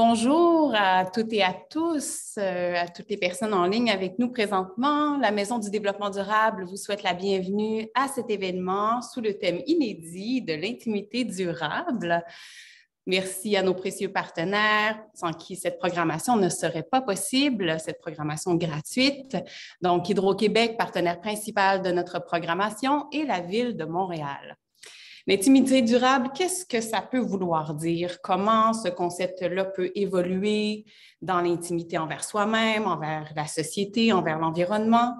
Bonjour à toutes et à tous, à toutes les personnes en ligne avec nous présentement. La Maison du développement durable vous souhaite la bienvenue à cet événement sous le thème inédit de l'intimité durable. Merci à nos précieux partenaires, sans qui cette programmation ne serait pas possible, cette programmation gratuite. Donc, Hydro-Québec, partenaire principal de notre programmation, et la Ville de Montréal. L'intimité durable, qu'est-ce que ça peut vouloir dire? Comment ce concept-là peut évoluer dans l'intimité envers soi-même, envers la société, envers l'environnement?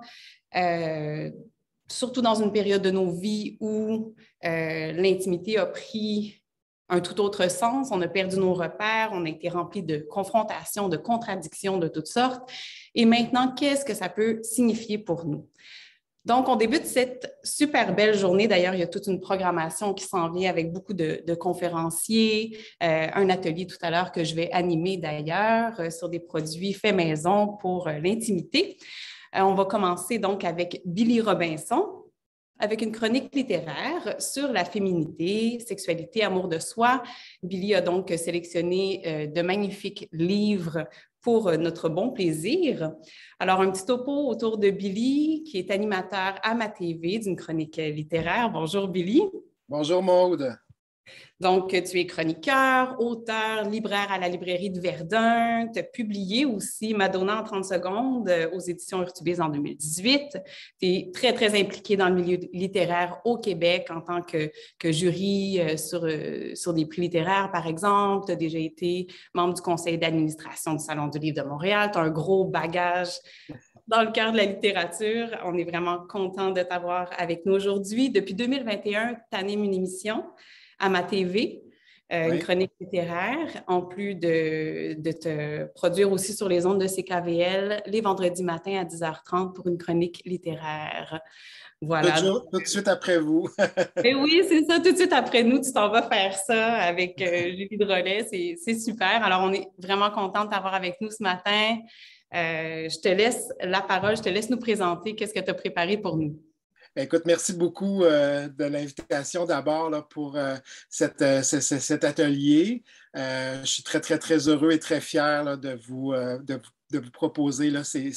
Surtout dans une période de nos vies où l'intimité a pris un tout autre sens, on a perdu nos repères, on a été rempli de confrontations, de contradictions de toutes sortes. Et maintenant, qu'est-ce que ça peut signifier pour nous? Donc, on débute cette super belle journée. D'ailleurs, il y a toute une programmation qui s'en vient avec beaucoup de conférenciers, un atelier tout à l'heure que je vais animer d'ailleurs sur des produits faits maison pour l'intimité. On va commencer donc avec Billy Robinson, avec une chronique littéraire sur la féminité, sexualité, amour de soi. Billy a donc sélectionné de magnifiques livres pour notre bon plaisir. Alors, un petit topo autour de Billy, qui est animateur à Ma TV d'une chronique littéraire. Bonjour, Billy. Bonjour, Maude. Donc, tu es chroniqueur, auteur, libraire à la librairie de Verdun. Tu as publié aussi Madonna en 30 secondes aux éditions Urtubise en 2018. Tu es très, très impliqué dans le milieu littéraire au Québec en tant que jury sur des prix littéraires, par exemple. Tu as déjà été membre du conseil d'administration du Salon du livre de Montréal. Tu as un gros bagage dans le cœur de la littérature. On est vraiment content de t'avoir avec nous aujourd'hui. Depuis 2021, tu animes une émission à Ma TV, une chronique littéraire, en plus de te produire aussi sur les ondes de CKVL les vendredis matins à 10h30 pour une chronique littéraire. Voilà. Tout de suite après vous. Et oui, c'est ça. Tout de suite après nous, tu t'en vas faire ça avec Julie Drolet. C'est super. Alors, on est vraiment content de t'avoir avec nous ce matin. Je te laisse la parole. Je te laisse nous présenter qu'est-ce que tu as préparé pour nous. Écoute, merci beaucoup de l'invitation d'abord là, pour cet atelier. Je suis très, très, très heureux et très fier là, de vous proposer là, ces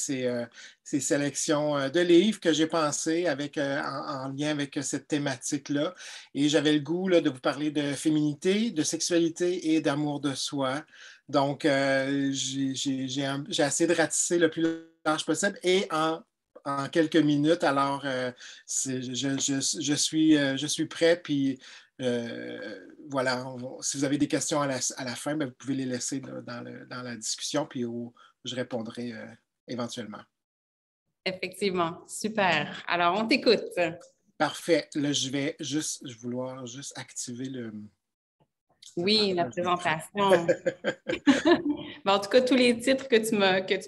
sélections de livres que j'ai pensées en lien avec cette thématique-là. Et j'avais le goût là, de vous parler de féminité, de sexualité et d'amour de soi. Donc, j'ai essayé de ratisser le plus large possible et en quelques minutes. Alors, je suis prêt. Puis, voilà, si vous avez des questions à la fin, bien, vous pouvez les laisser là, dans la discussion, puis je répondrai éventuellement. Effectivement, super. Alors, on t'écoute. Parfait. Là, je vais vouloir juste activer le... Oui, la présentation. Mais en tout cas, tous les titres que tu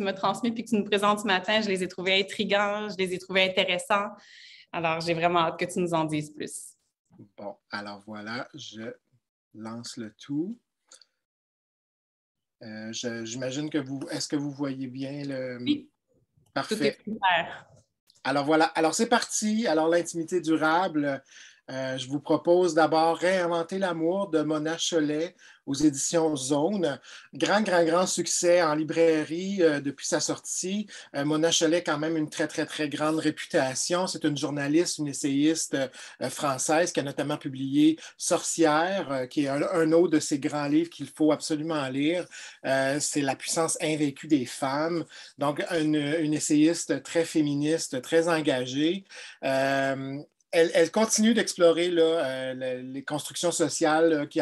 m'as transmis puis que tu nous présentes ce matin, je les ai trouvés intrigants, je les ai trouvés intéressants. Alors, j'ai vraiment hâte que tu nous en dises plus. Bon, alors voilà, je lance le tout. J'imagine que est-ce que vous voyez bien le... Oui, parfait. tout est super. Alors voilà, alors c'est parti. Alors l'intimité durable, je vous propose d'abord Réinventer l'amour de Mona Chollet aux éditions Zone. Grand succès en librairie depuis sa sortie. Mona Chollet a quand même une très, très, très grande réputation. C'est une journaliste, une essayiste française qui a notamment publié Sorcière, qui est un autre de ses grands livres qu'il faut absolument lire. C'est La puissance invaincue des femmes. Donc, une essayiste très féministe, très engagée. Elle continue d'explorer les constructions sociales qui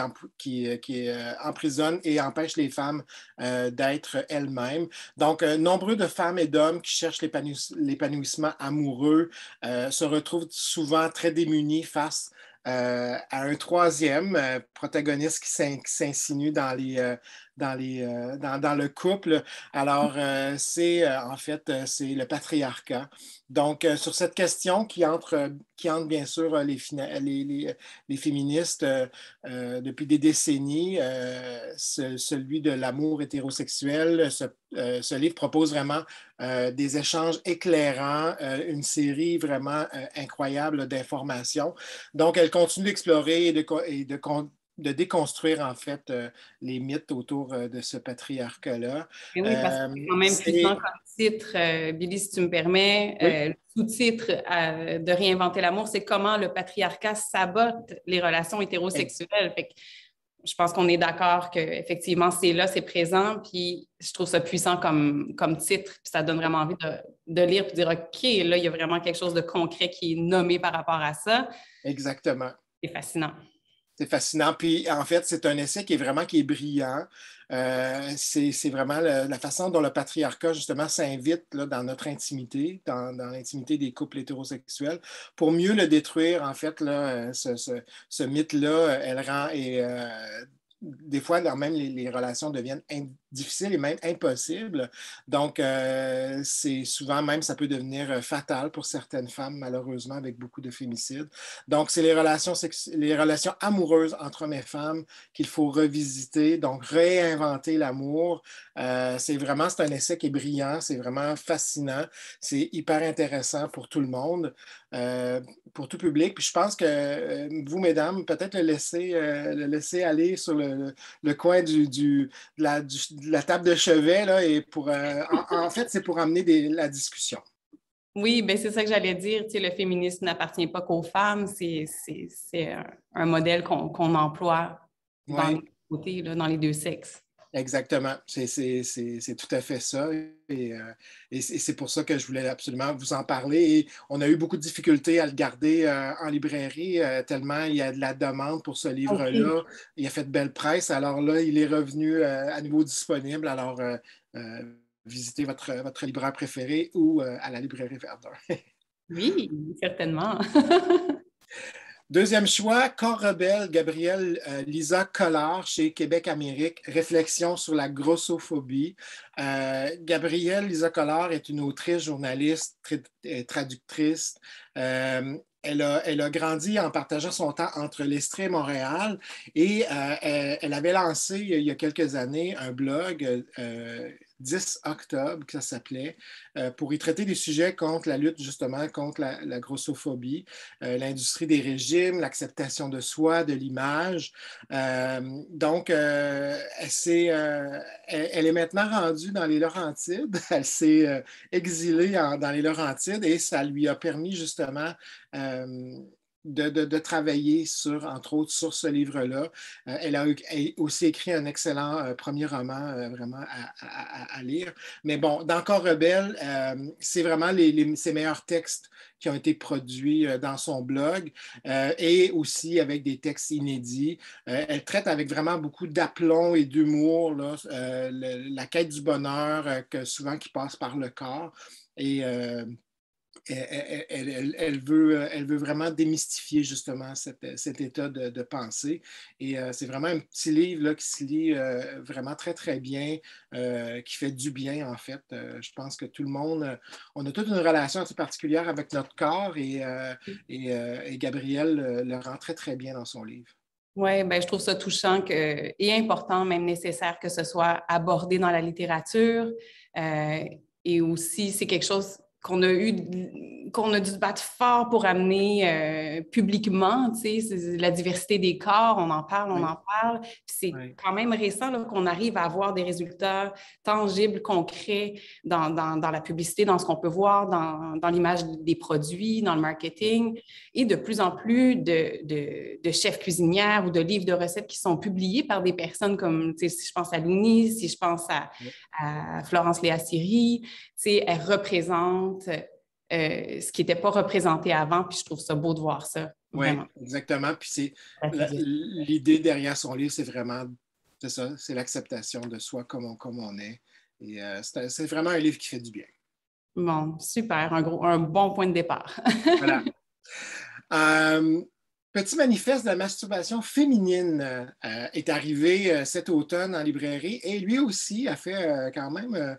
emprisonnent et empêchent les femmes d'être elles-mêmes. Donc, nombreux de femmes et d'hommes qui cherchent l'épanouissement amoureux se retrouvent souvent très démunis face à un troisième protagoniste qui s'insinue dans le couple. Alors, en fait, c'est le patriarcat. Donc, sur cette question qui entre bien sûr les féministes depuis des décennies, celui de l'amour hétérosexuel, ce livre propose vraiment des échanges éclairants, une série vraiment incroyable d'informations. Donc, elle continue d'explorer et de déconstruire, en fait, les mythes autour de ce patriarcat-là. Et oui, parce que c'est quand même puissant comme titre. Billy, si tu me permets, Oui, le sous-titre de Réinventer l'amour, c'est comment le patriarcat sabote les relations hétérosexuelles. Fait que je pense qu'on est d'accord qu'effectivement, c'est là, c'est présent, puis je trouve ça puissant comme titre, puis ça donne vraiment envie de lire, puis de dire, OK, là, il y a vraiment quelque chose de concret qui est nommé par rapport à ça. exactement. C'est fascinant. C'est fascinant. Puis, en fait, c'est un essai qui est brillant. C'est vraiment la façon dont le patriarcat, justement, s'invite là, dans notre intimité, dans l'intimité des couples hétérosexuels, pour mieux le détruire, en fait, là, ce mythe-là, elle rend, des fois, même les relations deviennent difficiles et même impossibles. Donc, c'est souvent même, ça peut devenir fatal pour certaines femmes, malheureusement, avec beaucoup de fémicides. Donc, c'est les relations amoureuses entre hommes et femmes qu'il faut revisiter, donc réinventer l'amour. C'est un essai qui est brillant, c'est vraiment fascinant, c'est hyper intéressant pour tout le monde, pour tout public. Puis je pense que vous, mesdames, peut-être le laisser aller sur le coin de la table de chevet, là, et en fait, c'est pour amener la discussion. Oui, ben c'est ça que j'allais dire. Tu sais, le féminisme n'appartient pas qu'aux femmes. C'est un modèle qu'on emploie dans les Oui, deux côtés, là, dans les deux sexes. exactement. C'est tout à fait ça. Et c'est pour ça que je voulais absolument vous en parler. Et on a eu beaucoup de difficultés à le garder en librairie, tellement il y a de la demande pour ce OK. livre-là. Il a fait de belle presse. Alors là, il est revenu à nouveau disponible. Alors, euh, visitez votre libraire préféré ou à la librairie Verdun. Oui, certainement. Deuxième choix, Corps rebelle, Gabrielle Lisa Collard chez Québec Amérique, Réflexion sur la grossophobie. Gabrielle Lisa Collard est une autrice, journaliste, traductrice. Elle a grandi en partageant son temps entre l'Estrie et Montréal et elle avait lancé il y a quelques années un blog 10 octobre, que ça s'appelait, pour y traiter des sujets contre la lutte justement contre la grossophobie, l'industrie des régimes, l'acceptation de soi, de l'image. Donc, elle est maintenant rendue dans les Laurentides. Elle s'est exilée dans les Laurentides et ça lui a permis justement de travailler entre autres, sur ce livre-là. Elle a aussi écrit un excellent premier roman vraiment à lire. Mais bon, dans Corps rebelle, c'est vraiment ses meilleurs textes qui ont été produits dans son blog et aussi avec des textes inédits. Elle traite avec vraiment beaucoup d'aplomb et d'humour la quête du bonheur souvent qui passe par le corps. Et elle veut vraiment démystifier justement cet état de pensée. Et c'est vraiment un petit livre là, qui se lit vraiment très, très bien, qui fait du bien en fait. Je pense que tout le monde, on a toute une relation assez particulière avec notre corps et Gabrielle le rend très, très bien dans son livre. Oui, ben, je trouve ça touchant et important, même nécessaire que ce soit abordé dans la littérature. Euh, et aussi, c'est quelque chose qu'on a dû se battre fort pour amener publiquement, tu sais, c'est la diversité des corps, on en parle, on Oui, en parle. Puis c'est oui, quand même récent là, qu'on arrive à avoir des résultats tangibles, concrets dans la publicité, dans ce qu'on peut voir, dans l'image des produits, dans le marketing, et de plus en plus de chefs cuisinières ou de livres de recettes qui sont publiés par des personnes comme, tu sais, si je pense à Louni, si je pense oui. à Florence Léa Siri, tu sais, elle représente ce qui n'était pas représenté avant, puis je trouve ça beau de voir ça, Oui, vraiment. exactement. Puis l'idée derrière son livre, c'est ça, c'est l'acceptation de soi comme on est. Et c'est vraiment un livre qui fait du bien. Bon, super, un bon point de départ. Voilà. Euh, Petit manifeste de la masturbation féminine est arrivé cet automne en librairie et lui aussi a fait quand même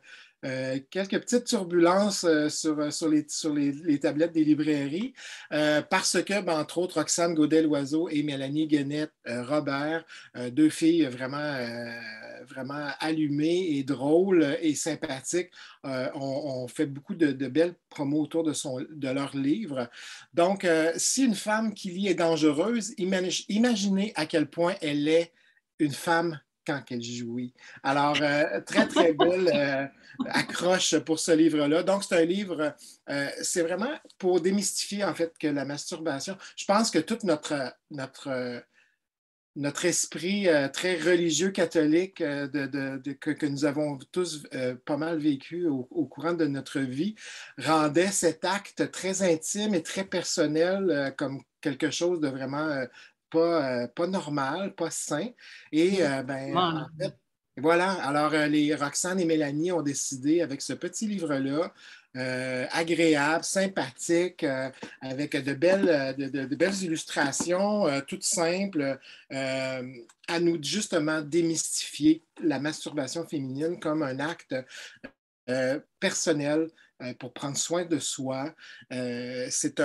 quelques petites turbulences les tablettes des librairies parce que, ben, entre autres, Roxane Godel-Loiseau et Mélanie Guenette-Robert, deux filles vraiment allumées et drôles et sympathiques, ont fait beaucoup de belles promos autour de leur livre. Donc, si une femme qui lit est dangereuse, imaginez à quel point elle est une femme quand elle jouit. Alors, très, très belle accroche pour ce livre-là. Donc, c'est un livre, c'est vraiment pour démystifier, en fait, que la masturbation, je pense que toute notre esprit très religieux catholique que nous avons tous pas mal vécu au courant de notre vie rendait cet acte très intime et très personnel comme quelque chose de vraiment pas normal, pas sain. Et ben, en fait, voilà. Alors, les Roxane et Mélanie ont décidé, avec ce petit livre-là, agréable, sympathique, avec de belles illustrations, toutes simples, à nous justement démystifier la masturbation féminine comme un acte personnel pour prendre soin de soi. C'est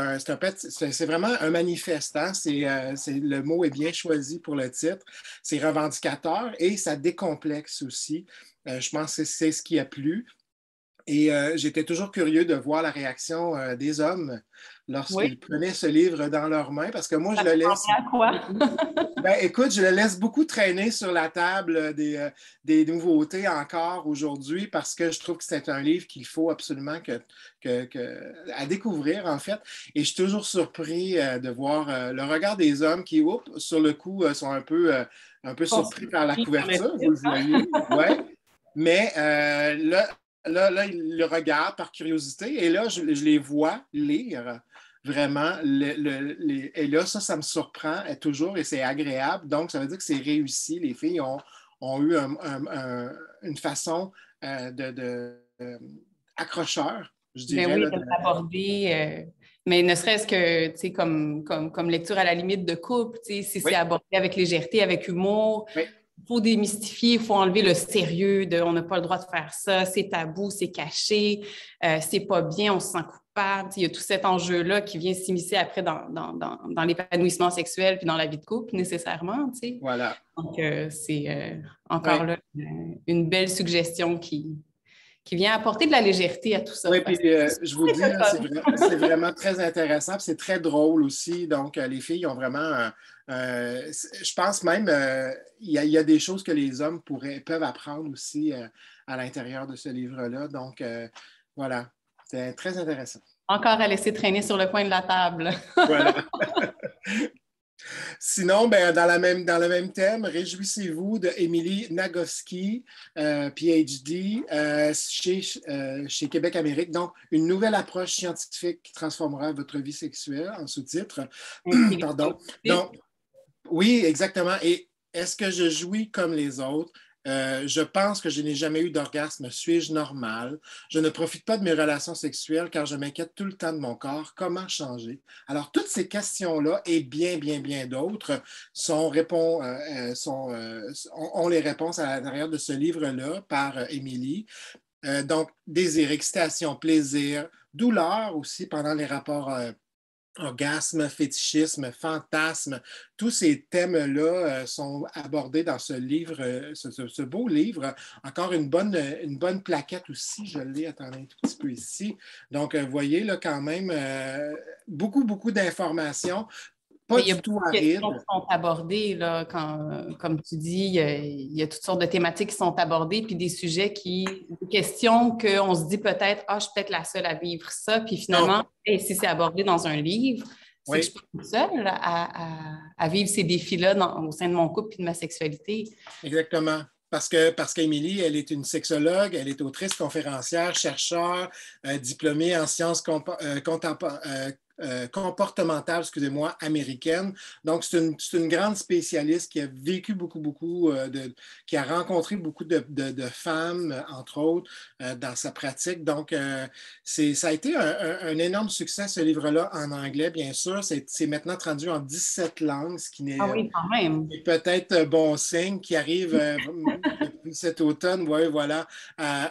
vraiment un manifeste. Hein? Le mot est bien choisi pour le titre. C'est revendicateur et ça décomplexe aussi. Je pense que c'est ce qui a plu. Et j'étais toujours curieux de voir la réaction des hommes lorsqu'ils prenaient ce livre dans leurs mains, parce que moi, je le laisse. Quoi? Ben, écoute, je le laisse beaucoup traîner sur la table des nouveautés encore aujourd'hui, parce que je trouve que c'est un livre qu'il faut absolument à découvrir, en fait. Et je suis toujours surpris de voir le regard des hommes qui, sur le coup, sont un peu surpris par la couverture, vous le voyez. Ouais. Mais là, ils le regardent par curiosité et là, je les vois lire vraiment. Et là, ça me surprend toujours et c'est agréable. Donc, ça veut dire que c'est réussi. Les filles ont eu une façon accrocheur, je dirais. Ben oui, Là, de l'aborder. Mais ne serait-ce que, tu sais, comme lecture à la limite de couple, tu sais, si c'est abordé avec légèreté, avec humour, il faut démystifier, il faut enlever le sérieux de on n'a pas le droit de faire ça, c'est tabou, c'est caché, c'est pas bien, on se sent coupable. Il y a tout cet enjeu-là qui vient s'immiscer après dans l'épanouissement sexuel puis dans la vie de couple, nécessairement. Tu sais. Voilà. Donc, c'est encore là une belle suggestion qui vient apporter de la légèreté à tout ça. Oui, puis je vous dis, c'est vraiment très intéressant, puis c'est très drôle aussi. Donc, les filles ont vraiment, je pense même, il y a des choses que les hommes peuvent apprendre aussi à l'intérieur de ce livre-là. Donc, voilà, c'est très intéressant. Encore à laisser traîner sur le coin de la table. Voilà. Sinon, ben, dans le même thème, réjouissez-vous de Émilie Nagoski, PhD, chez Québec Amérique. Donc, une nouvelle approche scientifique qui transformera votre vie sexuelle, en sous-titre. Pardon. Donc, oui, exactement. Et est-ce que je jouis comme les autres? Je pense que je n'ai jamais eu d'orgasme. Suis-je normal? Je ne profite pas de mes relations sexuelles car je m'inquiète tout le temps de mon corps. Comment changer? Alors, toutes ces questions-là et bien, bien, bien d'autres ont les réponses à l'intérieur de ce livre-là par Émilie. Donc, désir, excitation, plaisir, douleur aussi pendant les rapports orgasme, fétichisme, fantasme, tous ces thèmes-là sont abordés dans ce livre, ce beau livre. Encore une bonne plaquette aussi, je l'ai, attendez un tout petit peu ici. Donc, vous voyez, là, quand même, beaucoup, beaucoup d'informations. Pas du tout aride. Il y a des questions qui sont abordées, là, comme tu dis, il y a toutes sortes de thématiques qui sont abordées, puis des sujets des questions qu'on se dit peut-être, je suis peut-être la seule à vivre ça, puis finalement, si c'est abordé dans un livre, c'est que je ne suis pas toute seule à vivre ces défis-là au sein de mon couple et de ma sexualité. Exactement. Parce qu'Émilie, elle est une sexologue, elle est autrice, conférencière, chercheur, diplômée en sciences comportementale, excusez-moi, américaine. Donc, c'est une grande spécialiste qui a vécu beaucoup, qui a rencontré beaucoup de femmes, entre autres, dans sa pratique. Donc, ça a été un énorme succès, ce livre-là, en anglais, bien sûr. C'est maintenant traduit en 17 langues, ce qui n'est quand même. peut-être bon signe, qui arrive depuis cet automne, oui, voilà,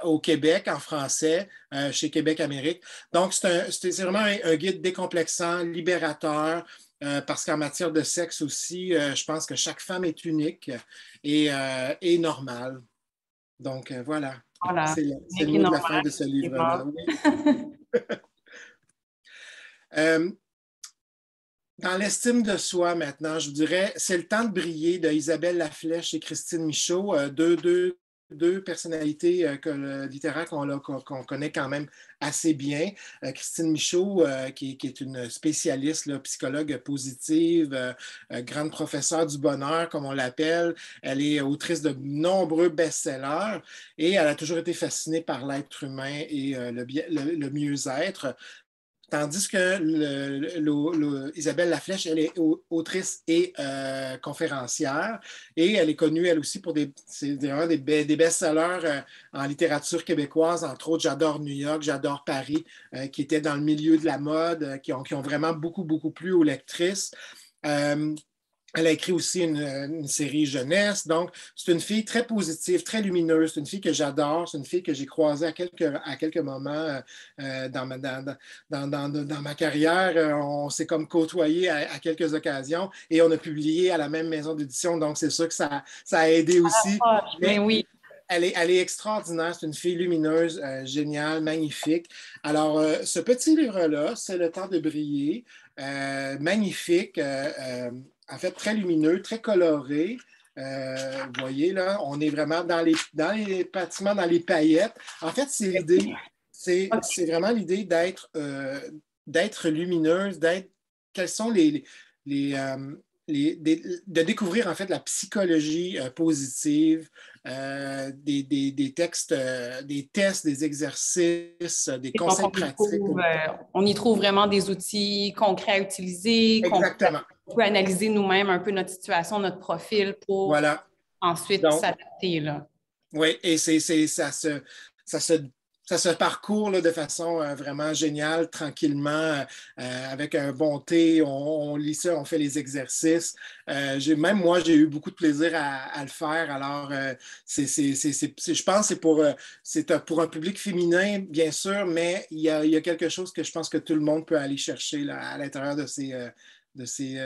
au Québec, en français, chez Québec Amérique. Donc, c'est vraiment un guide décomplexant, libérateur, parce qu'en matière de sexe aussi, je pense que chaque femme est unique et normale. Donc, voilà, Voilà, c'est le qui est mot de la normal, fin de ce livre-là. Oui. effectivement. Euh, Dans l'estime de soi maintenant, je vous dirais, c'est le temps de briller de Isabelle Laflèche et Christine Michaud, deux personnalités littéraires qu'on connaît quand même assez bien. Christine Michaud, qui est une spécialiste, là, psychologue positive, grande professeure du bonheur, comme on l'appelle. Elle est autrice de nombreux best-sellers et elle a toujours été fascinée par l'être humain et le mieux-être. Tandis que Isabelle Laflèche, elle est autrice et conférencière et elle est connue, elle aussi, pour des best-sellers en littérature québécoise, entre autres J'adore New York, J'adore Paris, qui étaient dans le milieu de la mode, qui ont vraiment beaucoup, beaucoup plu aux lectrices. Euh, Elle a écrit aussi une série jeunesse. Donc, c'est une fille très positive, très lumineuse. C'est une fille que j'adore. C'est une fille que j'ai croisée à quelques moments dans ma carrière. On s'est comme côtoyé à quelques occasions et on a publié à la même maison d'édition. Donc, c'est sûr que ça a aidé aussi. Mais Mais oui, elle est extraordinaire. C'est une fille lumineuse, géniale, magnifique. Alors, ce petit livre-là, C'est le temps de briller. Magnifique. En fait, très lumineux, très coloré. Vous voyez, là, on est vraiment dans les bâtiments, dans les paillettes. En fait, c'est l'idée, c'est vraiment l'idée d'être lumineuse, quels sont les, de découvrir en fait la psychologie positive, des textes, des tests, des exercices, des et donc conseils pratiques. on y trouve vraiment des outils concrets à utiliser, Exactement. on peut analyser nous-mêmes un peu notre situation, notre profil pour Voilà. ensuite Donc, s'adapter, là. oui, et ça se, ça se parcourt là, de façon vraiment géniale, tranquillement, avec un bon thé. On lit ça, on fait les exercices. Même moi, j'ai eu beaucoup de plaisir à le faire. Alors, je pense que c'est pour un public féminin, bien sûr, mais il y a quelque chose que je pense que tout le monde peut aller chercher là, à l'intérieur de ces, de ces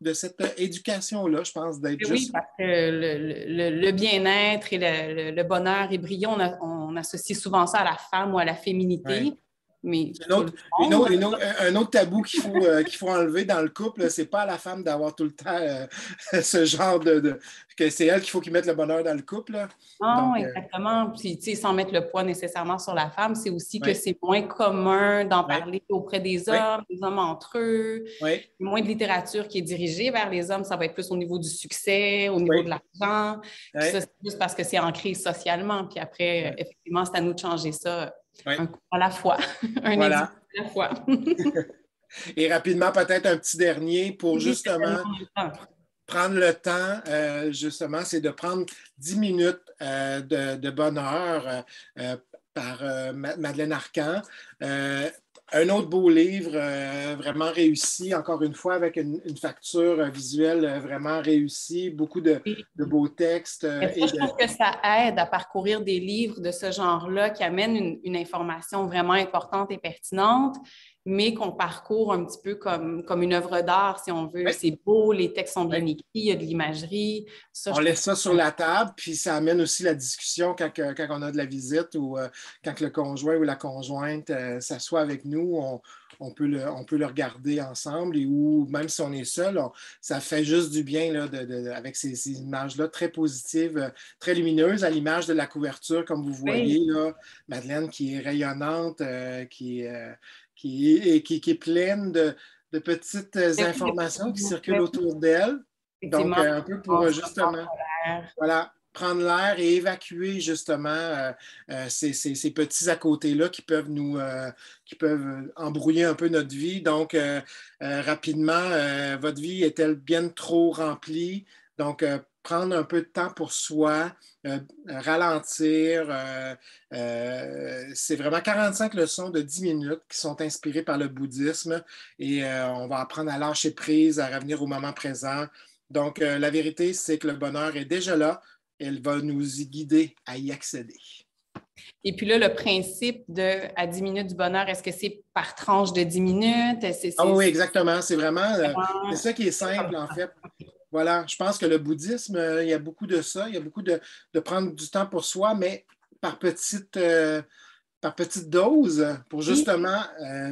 de cette éducation-là, je pense, d'être Oui, juste. parce que le bien-être et le bonheur est brillant. On associe souvent ça à la femme ou à la Ouais. féminité, mais C'est tout le monde. un autre tabou qu'il faut enlever dans le couple, c'est pas à la femme d'avoir tout le temps ce genre que c'est elle qu'il faut qu'il mette le bonheur dans le couple. Là. Non, Donc, exactement. Puis, tu sais, sans mettre le poids nécessairement sur la femme, c'est aussi que oui, c'est moins commun d'en oui, parler auprès oui, des hommes entre eux. oui, Moins de littérature qui est dirigée vers les hommes, ça va être plus au niveau du succès, au niveau de oui, l'argent. Puis oui, ça, c'est juste parce que c'est ancré socialement. Puis après, oui, effectivement, c'est à nous de changer ça oui. un coup à la fois, un individu Voilà. à la fois. Et rapidement, peut-être un petit dernier pour Oui, c'est tellement justement important. prendre le temps, justement, c'est de prendre 10 minutes de bonheur par Madeleine Arcan. Euh, un autre beau livre vraiment réussi, encore une fois, avec une facture visuelle vraiment réussie, beaucoup Et de beaux textes ça, je trouve que ça aide à parcourir des livres de ce genre-là qui amènent une information vraiment importante et pertinente, mais qu'on parcourt un petit peu comme une œuvre d'art, si on veut. oui, C'est beau, les textes sont bien oui. écrits, il y a de l'imagerie. Ça, On je trouve laisse ça sur la table, puis ça amène aussi la discussion quand on a de la visite ou quand le conjoint ou la conjointe s'assoit avec nous, on peut le regarder ensemble et ou même si on est seul, ça fait juste du bien là, avec ces images-là très positives, très lumineuses, à l'image de la couverture, comme vous ça. voyez, là, Madeleine qui est rayonnante, qui est pleine de petites informations qui circulent autour d'elle. Donc, Effectivement, un peu pour justement, l'air. voilà, prendre l'air et évacuer justement ces petits à côté-là qui peuvent embrouiller un peu notre vie. Donc, rapidement, votre vie est-elle bien trop remplie? Donc, prendre un peu de temps pour soi, ralentir. C'est vraiment 45 leçons de 10 minutes qui sont inspirées par le bouddhisme et on va apprendre à lâcher prise, à revenir au moment présent. Donc, la vérité, c'est que le bonheur est déjà là elle va nous y guider à y accéder. Et puis là, le principe de à 10 minutes du bonheur, est-ce que c'est par tranche de 10 minutes? Ah oui, exactement. C'est vraiment, c'est ça qui est simple, comme en ça. fait. Voilà, je pense que le bouddhisme, il y a beaucoup de ça. Il y a beaucoup de prendre du temps pour soi, mais par petite dose pour Oui. justement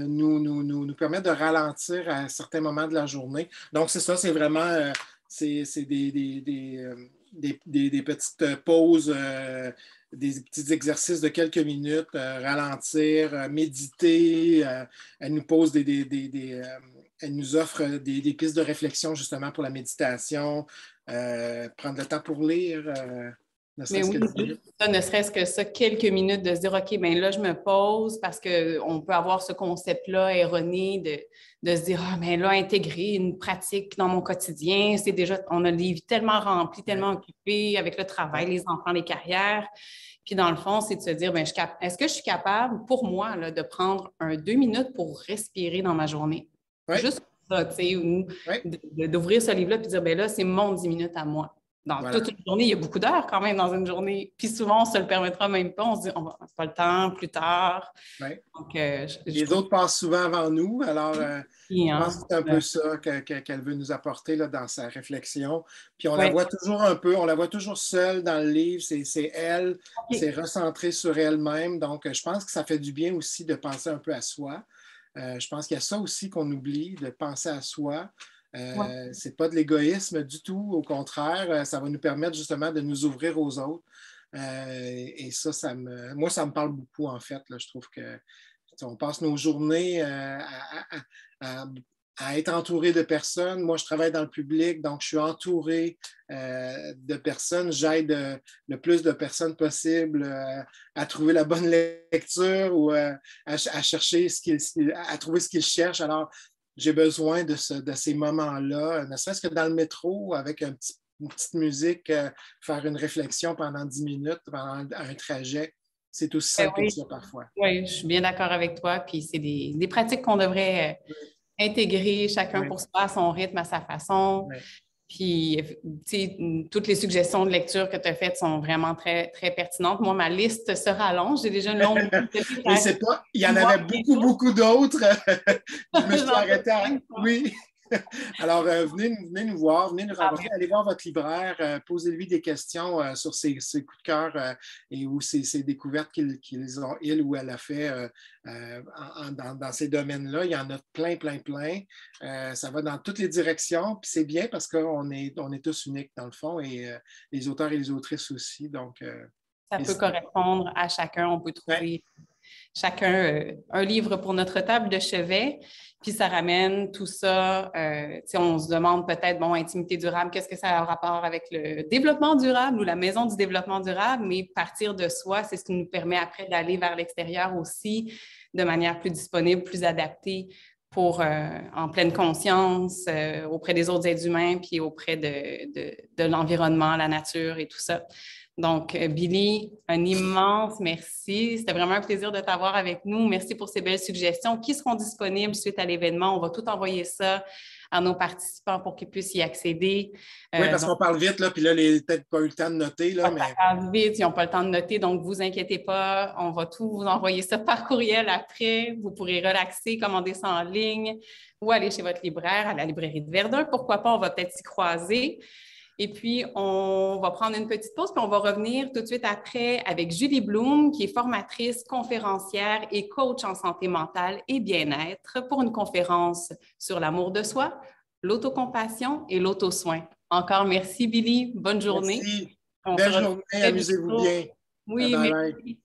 nous permettre de ralentir à certains moments de la journée. Donc, c'est ça, c'est vraiment c'est des petites pauses, des petits exercices de quelques minutes, ralentir, méditer. Elle nous pose elle nous offre des pistes de réflexion justement pour la méditation, prendre le temps pour lire, ne Mais serait-ce que oui, 10 minutes. ça, ne serait-ce que ça, quelques minutes de se dire, OK, bien là, je me pose parce qu'on peut avoir ce concept-là erroné de se dire, ah, mais là, intégrer une pratique dans mon quotidien, c'est déjà, on a des vies tellement remplies, tellement occupées avec le travail, les enfants, les carrières. Puis dans le fond, c'est de se dire, bien, est-ce que je suis capable, pour moi, là, de prendre 2 minutes pour respirer dans ma journée? Oui, Juste ça, tu sais, ou oui, d'ouvrir ce livre-là et de dire, bien là, c'est mon 10 minutes à moi. Dans voilà. toute une journée, il y a beaucoup d'heures quand même dans une journée. Puis souvent, on ne se le permettra même pas. On se dit, on va pas le temps, plus tard. Oui. Donc, je Les trouve autres passent souvent avant nous, alors que je pense que c'est un peu ouais. ça qu'elle veut nous apporter là, dans sa réflexion. Puis on la Ouais. voit toujours un peu, on la voit toujours seule dans le livre, c'est elle, c'est OK. recentré sur elle-même. Donc je pense que ça fait du bien aussi de penser un peu à soi. Je pense qu'il y a ça aussi qu'on oublie, de penser à soi. Ouais. C'est pas de l'égoïsme du tout, au contraire, ça va nous permettre justement de nous ouvrir aux autres. Et ça, moi, ça me parle beaucoup en fait. Là. Je trouve que on passe nos journées à- à être entouré de personnes. Moi, je travaille dans le public, donc je suis entouré de personnes. J'aide le plus de personnes possible à trouver la bonne lecture ou à chercher à trouver ce qu'ils cherchent. Alors, j'ai besoin de ces moments-là, ne serait-ce que dans le métro, avec une petite musique, faire une réflexion pendant 10 minutes, pendant un trajet. C'est aussi simple que Oui, ça parfois. oui, je suis bien d'accord avec toi. Puis c'est des pratiques qu'on devrait intégrer chacun Oui, pour soi, à son rythme, à sa façon. oui. Puis, tu sais, toutes les suggestions de lecture que tu as faites sont vraiment très, très pertinentes. Moi, ma liste se rallonge. J'ai déjà une longue liste de livres Oui, à c'est pas. Il y en voir avait beaucoup, beaucoup d'autres. Je me suis J'en doute arrêté à. même pas. Oui. Alors, venez nous voir, venez nous Ah, rencontrer, allez voir votre libraire, posez-lui des questions sur ses coups de cœur et ou ses découvertes il ou elle a fait dans ces domaines-là. Il y en a plein, plein, plein. Ça va dans toutes les directions, puis c'est bien parce qu'on est tous uniques dans le fond et les auteurs et les autrices aussi. Donc, ça peut n'hésitez pas. correspondre à chacun. On peut Ouais, trouver chacun un livre pour notre table de chevet, puis ça ramène tout ça. On se demande peut-être, bon, intimité durable, qu'est-ce que ça a un rapport avec le développement durable ou la maison du développement durable, mais partir de soi, c'est ce qui nous permet après d'aller vers l'extérieur aussi de manière plus disponible, plus adaptée pour en pleine conscience auprès des autres êtres humains, puis auprès de l'environnement, la nature et tout ça. Donc, Billy, un immense merci. C'était vraiment un plaisir de t'avoir avec nous. Merci pour ces belles suggestions qui seront disponibles suite à l'événement. On va tout envoyer ça à nos participants pour qu'ils puissent y accéder. oui, parce Donc, qu'on parle vite, là, puis là, peut-être pas eu le temps de noter, là, ça mais passe vite, ils n'ont pas le temps de noter, donc vous inquiétez pas, on va tout vous envoyer ça par courriel après. Vous pourrez relaxer, commander ça en ligne ou aller chez votre libraire, à la librairie de Verdun. Pourquoi pas, on va peut-être s'y croiser. Et puis, on va prendre une petite pause, puis on va revenir tout de suite après avec Julie Bloom, qui est formatrice, conférencière et coach en santé mentale et bien-être pour une conférence sur l'amour de soi, l'autocompassion et l'auto-soin. Encore merci, Billy. Bonne journée. merci. On se Belle retrouve journée, très amusez-vous bientôt. bien. Bye Oui, bye. merci.